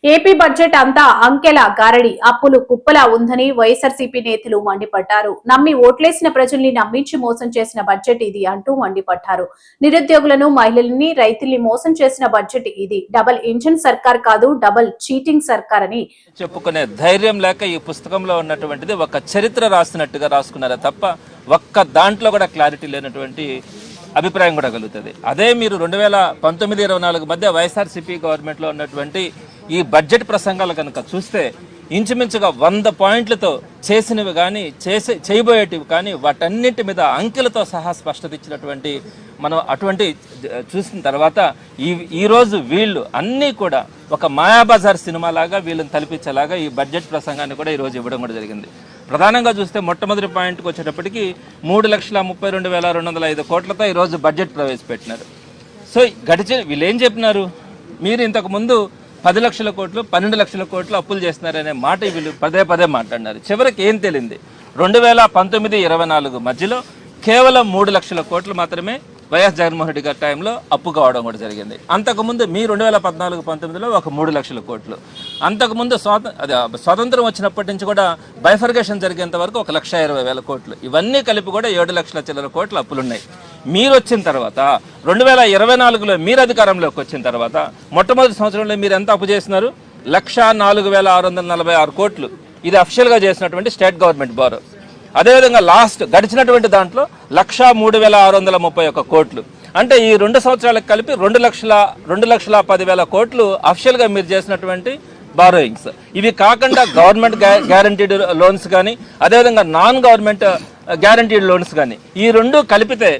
AP budget అంతా అంకెల గారడి, అప్పులు కుప్పలా ఉందని వైఎస్ఆర్సీపీ నేతలు మండిపడ్డారు. నమ్మి ఓట్లేసిన ప్రజల్ని నమ్మించి మోసం చేసిన బడ్జెట్ ఇది అంటూ మండిపడ్డారు. నిరుద్యోగులను, మహిళల్ని, రైతుల్ని మోసం చేసిన బడ్జెట్ ఇది. డబుల్ ఇంజిన్ సర్కార్ కాదు, డబుల్ చీటింగ్ సర్కార్ అని చెప్పుకునే ధైర్యం లేక ఈ పుస్తకంలో ఉన్నటువంటిది ఒక చరిత్ర రాసినట్టుగా రాసుకున్నారా తప్ప ఒక్క దాంట్లో కూడా క్లారిటీ లేనటువంటి అభిప్రాయం కూడా కలుగుతుంది. అదే మీరు 2019-24 మధ్య వైఎస్ఆర్సీపీ గవర్నమెంట్లో ఉన్నటువంటి ఈ బడ్జెట్ ప్రసంగాలు కనుక చూస్తే ఇంచుమించుగా 100 పాయింట్లతో చేసినవి కానీ చేయబోయేటివి కానీ వాటన్నింటి మీద అంకెలతో సహా స్పష్టత ఇచ్చినటువంటి మనం అటువంటి చూసిన తర్వాత ఈరోజు వీళ్ళు అన్నీ కూడా ఒక మాయాబజార్ సినిమా లాగా వీళ్ళని తలపించేలాగా ఈ బడ్జెట్ ప్రసంగాన్ని కూడా ఈరోజు ఇవ్వడం కూడా జరిగింది. ప్రధానంగా చూస్తే మొట్టమొదటి పాయింట్కి వచ్చేటప్పటికి 3,32,205 కోట్లతో ఈరోజు బడ్జెట్ ప్రవేశపెట్టినారు. సో వీళ్ళు ఏం చెప్పినారు, మీరు ఇంతకుముందు 10 లక్షల కోట్లు 12 లక్షల కోట్లు అప్పులు చేస్తున్నారనే మాట వీళ్ళు పదే పదే మాట్లాడినారు. చివరికి ఏం తేలింది, 2019-24 మధ్యలో కేవలం 3 లక్షల కోట్లు మాత్రమే వైఎస్ జగన్మోహన్ రెడ్డి గారి టైంలో అప్పు కావడం కూడా జరిగింది. అంతకుముందు మీ 2014-19లో ఒక 3 లక్షల కోట్లు, అంతకుముందు స్వాతంత్రం వచ్చినప్పటి నుంచి కూడా బైఫర్గేషన్ జరిగేంత వరకు 1,20,000 కోట్లు, ఇవన్నీ కలిపి కూడా 7 లక్షల చిల్లర కోట్లు అప్పులున్నాయి. మీరు వచ్చిన తర్వాత 2024లో మీరు అధికారంలోకి వచ్చిన తర్వాత మొట్టమొదటి సంవత్సరంలో మీరు ఎంత అప్పు చేసినారు, 1,04,646 కోట్లు. ఇది అఫిషియల్గా చేసినటువంటి స్టేట్ గవర్నమెంట్ బారో. అదేవిధంగా గడిచినటువంటి దాంట్లో 1,03,631 కోట్లు. అంటే ఈ 2 సంవత్సరాలకు కలిపి 2,10,000 కోట్లు అఫిషియల్గా మీరు చేసినటువంటి బారోయింగ్స్. ఇవి కాకుండా గవర్నమెంట్ గ్యారంటీడ్ లోన్స్ కానీ అదేవిధంగా నాన్ గవర్నమెంట్ గ్యారంటీడ్ లోన్స్ కానీ ఈ 2 కలిపితే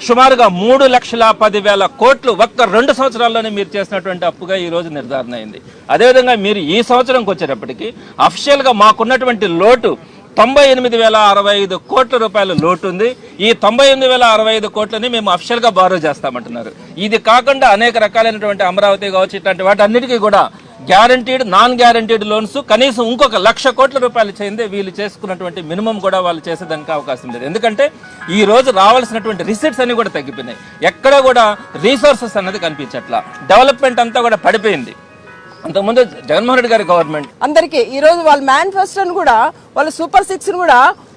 సుమారుగా 3,10,000 కోట్లు ఒక్క 2 సంవత్సరాల్లోనే మీరు చేసినటువంటి అప్పుగా ఈరోజు నిర్ధారణ అయింది. అదేవిధంగా మీరు ఈ సంవత్సరంకి వచ్చేటప్పటికి అఫిషియల్గా మాకున్నటువంటి లోటు 98,065 కోట్ల రూపాయల లోటు ఉంది. ఈ 98,065 కోట్లని మేము అఫిషియల్గా బారో చేస్తామంటున్నారు. ఇది కాకుండా అనేక రకాలైనటువంటి అమరావతి కావచ్చు ఇట్లాంటి వాటి అన్నిటికీ కూడా గ్యారంటీడ్ నాన్ గ్యారంటీడ్ లోన్స్ కనీసం ఇంకొక 1,00,000 కోట్ల రూపాయలు చేయిందే వీళ్ళు చేసుకున్నటువంటి మినిమం కూడా వాళ్ళు చేసేదానికి అవకాశం లేదు. ఎందుకంటే ఈ రోజు రావాల్సినటువంటి రిసిట్స్ అన్ని కూడా తగ్గిపోయినాయి. ఎక్కడ కూడా రీసోర్సెస్ అన్నది కనిపించట్లా, డెవలప్మెంట్ అంతా కూడా పడిపోయింది. అంతకుముందు జగన్మోహన్ రెడ్డి గారి గవర్నమెంట్ అందరికీ ఈ రోజు వాళ్ళ మేనిఫెస్టోను కూడా వాళ్ళ సూపర్ 6 కూడా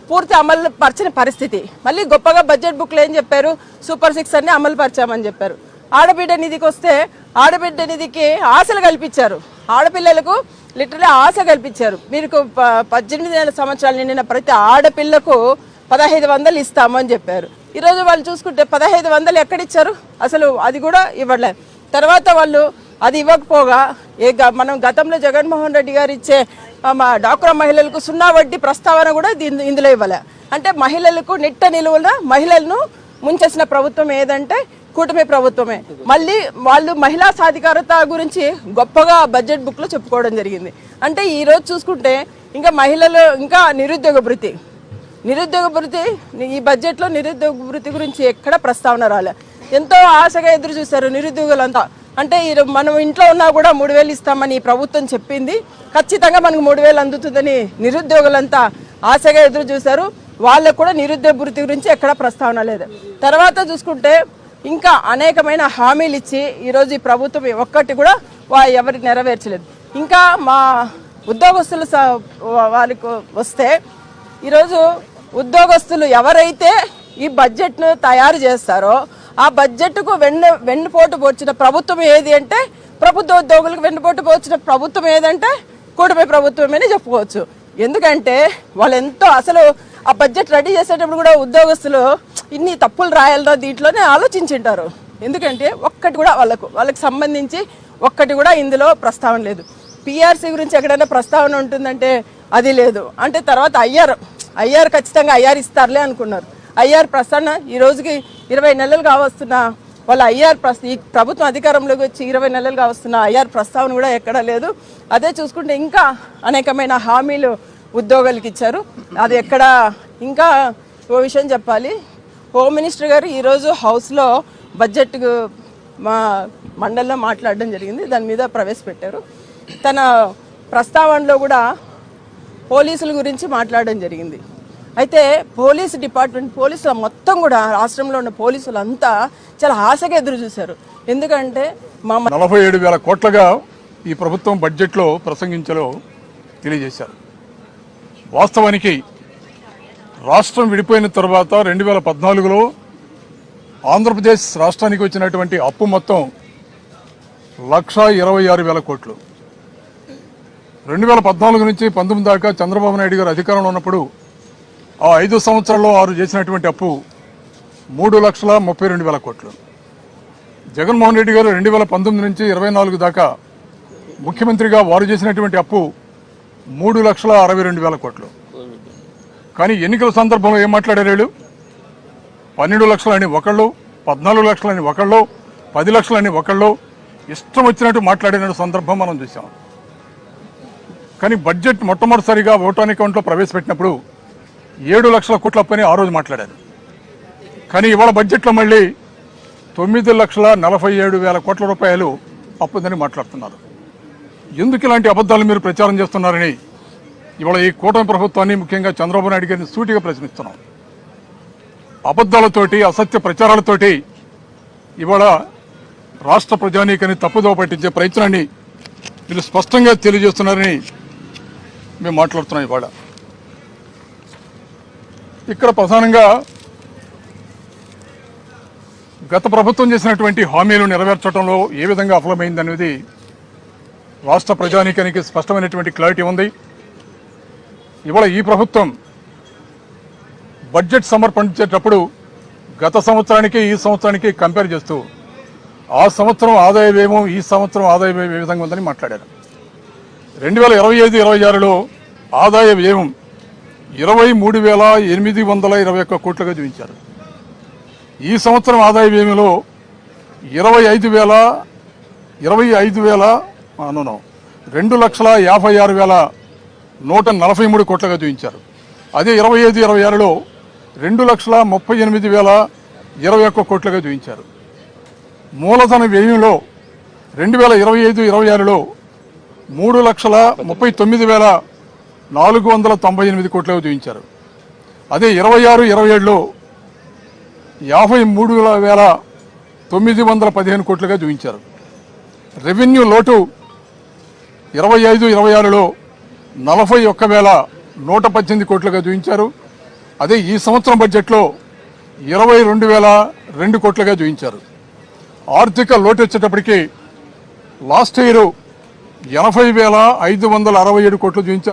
పూర్తి అమలు పరిచిన పరిస్థితి. మళ్ళీ గొప్పగా బడ్జెట్ బుక్లో ఏం చెప్పారు, సూపర్ 6 అన్ని అమలు పరిచామని చెప్పారు. ఆడబిడ్డ నిధికి వస్తే ఆడబిడ్డ నిధికి ఆశలు కల్పించారు, ఆడపిల్లలకు లిటరలీ ఆశ కల్పించారు. మీరు 18 సంవత్సరాలు నిండిన ప్రతి ఆడపిల్లకు 1,500 ఇస్తామని చెప్పారు. ఈరోజు వాళ్ళు చూసుకుంటే 1,500 ఎక్కడిచ్చారు, అసలు అది కూడా ఇవ్వలేదు. తర్వాత వాళ్ళు అది ఇవ్వకపోగా మనం గతంలో జగన్మోహన్ రెడ్డి గారు ఇచ్చే డాక్రా మహిళలకు 0 వడ్డీ ప్రస్తావన కూడా ఇందులో ఇవ్వలే. అంటే మహిళలకు నిట్ట నిలువన మహిళలను ముంచేసిన ప్రభుత్వం ఏదంటే కూటమి ప్రభుత్వమే. మళ్ళీ వాళ్ళు మహిళా సాధికారత గురించి గొప్పగా బడ్జెట్ బుక్లో చెప్పుకోవడం జరిగింది. అంటే ఈరోజు చూసుకుంటే ఇంకా మహిళలు ఇంకా నిరుద్యోగ భృతి ఈ బడ్జెట్లో నిరుద్యోగ భృతి గురించి ఎక్కడ ప్రస్తావన రాలే. ఎంతో ఆశగా ఎదురు చూశారు నిరుద్యోగులంతా. అంటే మనం ఇంట్లో ఉన్నా కూడా 3,000 ఇస్తామని ఈ ప్రభుత్వం చెప్పింది, ఖచ్చితంగా మనకు 3,000 అందుతుందని నిరుద్యోగులంతా ఆశగా ఎదురు చూశారు. వాళ్ళకు కూడా నిరుద్యోగ భృతి గురించి ఎక్కడ ప్రస్తావన లేదు. తర్వాత చూసుకుంటే ఇంకా అనేకమైన హామీలు ఇచ్చి ఈరోజు ఈ ప్రభుత్వం ఒక్కటి కూడా ఎవరికి నెరవేర్చలేదు. ఇంకా మా ఉద్యోగస్తులు వాళ్ళకి వస్తే ఈరోజు ఉద్యోగస్తులు ఎవరైతే ఈ బడ్జెట్ను తయారు చేస్తారో ఆ బడ్జెట్కు వెన్నుపోటు పోర్చిన ప్రభుత్వం ఏది అంటే, ప్రభుత్వ ఉద్యోగులకు వెన్నుపోటు పోర్చిన ప్రభుత్వం ఏదంటే కూటమి ప్రభుత్వమని చెప్పుకోవచ్చు. ఎందుకంటే వాళ్ళు ఎంతో అసలు ఆ బడ్జెట్ రెడీ చేసేటప్పుడు కూడా ఉద్యోగస్తులు ఇన్ని తప్పులు రాయాలరా దీంట్లోనే ఆలోచించుంటారు. ఎందుకంటే ఒక్కటి కూడా వాళ్ళకి సంబంధించి ఒక్కటి కూడా ఇందులో ప్రస్తావన లేదు. పిఆర్సీ గురించి ఎక్కడైనా ప్రస్తావన ఉంటుందంటే అది లేదు. అంటే తర్వాత ఐఆర్ ఖచ్చితంగా ఐఆర్ ఇస్తారులే అనుకున్నారు. ఐఆర్ ప్రస్తావన ఈ రోజుకి 20 నెలలు కావస్తున్న వాళ్ళ ఈ ప్రభుత్వం అధికారంలోకి వచ్చి 20 నెలలు కావస్తున్న ఐఆర్ ప్రస్తావన కూడా ఎక్కడా లేదు. అదే చూసుకుంటే ఇంకా అనేకమైన హామీలు ఉద్యోగులకి ఇచ్చారు. అది ఎక్కడ ఇంకా ఓ విషయం చెప్పాలి, హోమ్ మినిస్టర్ గారు ఈరోజు హౌస్లో బడ్జెట్ మా మండలిలో మాట్లాడడం జరిగింది, దాని మీద ప్రవేశపెట్టారు. తన ప్రస్తావనలో కూడా పోలీసుల గురించి మాట్లాడడం జరిగింది. అయితే పోలీస్ డిపార్ట్మెంట్ పోలీసులు మొత్తం కూడా రాష్ట్రంలో ఉన్న పోలీసులు అంతా చాలా ఆశగా ఎదురు చూశారు. ఎందుకంటే 47,000 కోట్లుగా ఈ ప్రభుత్వం బడ్జెట్లో ప్రసంగించలో తెలియజేశారు. వాస్తవానికి రాష్ట్రం విడిపోయిన తర్వాత 2014లో ఆంధ్రప్రదేశ్ రాష్ట్రానికి వచ్చినటువంటి అప్పు మొత్తం 1,26,000 కోట్లు. 2014 నుంచి 19 దాకా చంద్రబాబు నాయుడు గారు అధికారంలో ఉన్నప్పుడు ఆ 5 సంవత్సరాల్లో వారు చేసినటువంటి అప్పు 3,32,000 కోట్లు. జగన్మోహన్ రెడ్డి గారు 2019 నుంచి 24 దాకా ముఖ్యమంత్రిగా వారు చేసినటువంటి అప్పు 3,62,000 కోట్లు. కానీ ఎన్నికల సందర్భంలో ఏం మాట్లాడారు వీళ్ళు? 12 లక్షలని ఒకళ్ళు, 14 లక్షలని ఒకళ్ళు, 10 లక్షలని ఒకళ్ళు, ఇష్టం వచ్చినట్టు మాట్లాడిన సందర్భం మనం చూసాం. కానీ బడ్జెట్ మొట్టమొదటిసారిగా ఓటాన్ అకౌంట్లో ప్రవేశపెట్టినప్పుడు 7 లక్షల కోట్ల అప్పని ఆ రోజు మాట్లాడారు. కానీ ఇవాళ బడ్జెట్లో మళ్ళీ 9,47,000 కోట్ల రూపాయలు అప్పుందని మాట్లాడుతున్నారు. ఎందుకు ఇలాంటి అబద్ధాలు మీరు ప్రచారం చేస్తున్నారని ఇవాళ ఈ కూటమి ప్రభుత్వాన్ని, ముఖ్యంగా చంద్రబాబు నాయుడు గారిని సూటిగా ప్రశ్నిస్తున్నాం. అబద్ధాలతోటి, అసత్య ప్రచారాలతోటి ఇవాళ రాష్ట్ర ప్రజానీకాన్ని తప్పుదోవ పట్టించే ప్రయత్నాన్ని మీరు స్పష్టంగా తెలియజేస్తున్నారని మేము మాట్లాడుతున్నాం. ఇవాళ ఇక్కడ ప్రధానంగా గత ప్రభుత్వం చేసినటువంటి హామీలు నెరవేర్చడంలో ఏ విధంగా విఫలమైందనేది రాష్ట్ర ప్రజానీకానికి స్పష్టమైనటువంటి క్లారిటీ ఉంది. ఇవాళ ఈ ప్రభుత్వం బడ్జెట్ సమర్పించేటప్పుడు గత సంవత్సరానికి ఈ సంవత్సరానికి కంపేర్ చేస్తూ ఆ సంవత్సరం ఆదాయ వ్యయం ఈ సంవత్సరం ఆదాయ వ్యయం ఏ విధంగా ఉందని మాట్లాడారు. 2025-26లో ఆదాయ వ్యయం 23,821 కోట్లుగా చూపించారు. ఈ సంవత్సరం ఆదాయ వ్యయంలో 2,56,143 కోట్లుగా చూపించారు. అదే 25-26లో 2,38,021 కోట్లుగా చూపించారు. మూలధన వ్యయంలో 2025-26లో 3,39,498 కోట్లుగా చూపించారు. అదే 26-27లో 53,915 కోట్లుగా చూపించారు. రెవెన్యూ లోటు 25-26లో 41,118 కోట్లుగా చూపించారు. అదే ఈ సంవత్సరం బడ్జెట్లో 22,002 కోట్లుగా చూపించారు. ఆర్థిక లోటు వచ్చేటప్పటికి లాస్ట్ ఇయర్ 80,567 కోట్లు చూపించారు.